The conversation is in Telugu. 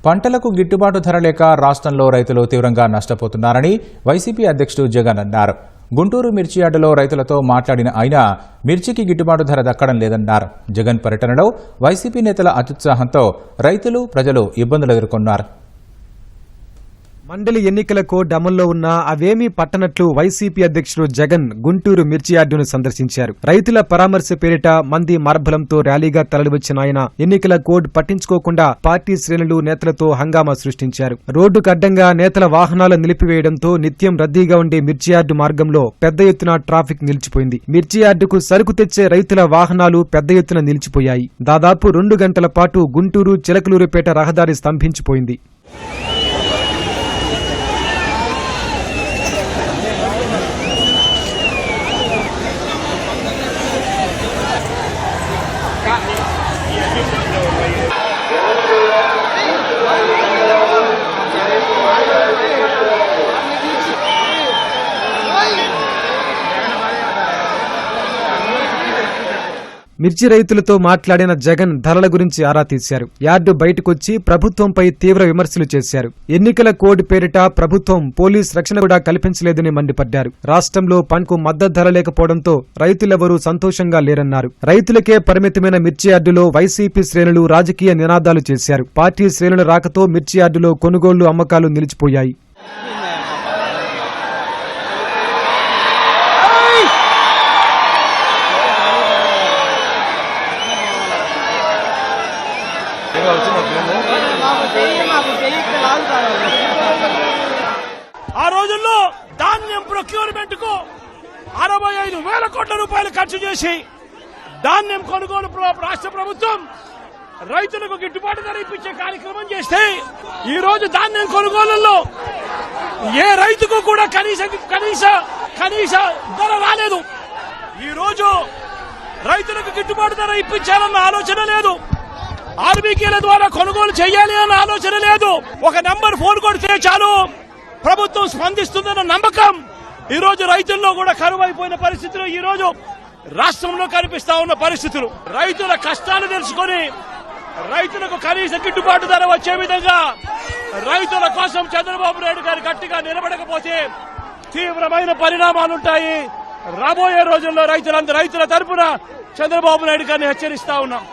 పంటలకు గిట్టుబాటు ధర లేక రాష్ట్రంలో రైతులు తీవ్రంగా నష్టపోతున్నారని వైసీపీ అధ్యక్షుడు జగన్ అన్నారు. గుంటూరు మిర్చి యార్డులో రైతులతో మాట్లాడిన ఆయన మిర్చికి గిట్టుబాటు ధర దక్కడం లేదన్నారు. జగన్ పర్యటనలో వైసీపీ నేతల అత్యుత్సాహంతో రైతులు, ప్రజలు ఇబ్బందులు ఎదుర్కొన్నారు. మండలి ఎన్నికల కోడ్ అమల్లో ఉన్నా అవేమీ పట్టనట్లు వైసీపీ అధ్యక్షుడు జగన్ గుంటూరు మిర్చి యార్డును సందర్శించారు. రైతుల పరామర్శ పేరిట మంది మార్బలంతో ర్యాలీగా తరలివచ్చిన ఆయన ఎన్నికల కోడ్ పట్టించుకోకుండా పార్టీ శ్రేణులు, నేతలతో హంగామా సృష్టించారు. రోడ్డుకు అడ్డంగా నేతల వాహనాలు నిలిపివేయడంతో నిత్యం రద్దీగా ఉండే మిర్చి యార్డు మార్గంలో పెద్ద ఎత్తున ట్రాఫిక్ నిలిచిపోయింది. మిర్చి యార్డుకు సరుకు తెచ్చే రైతుల వాహనాలు పెద్ద ఎత్తున నిలిచిపోయాయి. దాదాపు 2 గంటల పాటు గుంటూరు చిలకలూరుపేట రహదారి స్తంభించిపోయింది. మిర్చి రైతులతో మాట్లాడిన జగన్ ధరల గురించి ఆరా తీశారు. యార్డు బయటకొచ్చి ప్రభుత్వంపై తీవ్ర విమర్శలు చేశారు. ఎన్నికల కోడ్ పేరిట ప్రభుత్వం పోలీస్ రక్షణ కూడా కల్పించలేదని మండిపడ్డారు. రాష్ట్రంలో పంటకు మద్దతు ధర లేకపోవడంతో రైతులెవరూ సంతోషంగా లేరన్నారు. రైతులకే పరిమితమైన మిర్చి యార్డులో వైసీపీ శ్రేణులు రాజకీయ నినాదాలు చేశారు. పార్టీ శ్రేణుల రాకతో మిర్చి యార్డులో కొనుగోళ్లు, అమ్మకాలు నిలిచిపోయాయి. ఆ రోజుల్లో ధాన్యం ప్రొక్యూర్మెంట్ కు 65,000 కోట్ల రూపాయలు ఖర్చు చేసి ధాన్యం కొనుగోలు రాష్ట్ర ప్రభుత్వం రైతులకు గిట్టుబాటు ధర ఇప్పించే కార్యక్రమం చేస్తే ఈ రోజు ధాన్యం కొనుగోలులో ఏ రైతుకు కూడా కనీస ధర రాలేదు. ఈ రోజు రైతులకు గిట్టుబాటు ధర ఇప్పించాలన్న ఆలోచన లేదు. ఆర్బీకేల ద్వారా కొనుగోలు చేయాలి అన్న ఆలోచన లేదు. ఒక నంబర్ ఫోన్ కొడితే చాలు ప్రభుత్వం స్పందిస్తుందన్న నమ్మకం ఈ రోజు రైతుల్లో కూడా కరువైపోయిన పరిస్థితులు ఈ రోజు రాష్ట్రంలో కనిపిస్తా ఉన్న పరిస్థితులు. రైతుల కష్టాలు తెలుసుకుని రైతులకు కనీస గిట్టుబాటు ధర వచ్చే విధంగా రైతుల కోసం చంద్రబాబు నాయుడు గారు గట్టిగా నిలబడకపోతే తీవ్రమైన పరిణామాలుంటాయి. రాబోయే రోజుల్లో రైతుల తరపున చంద్రబాబు నాయుడు గారిని హెచ్చరిస్తా ఉన్నాం.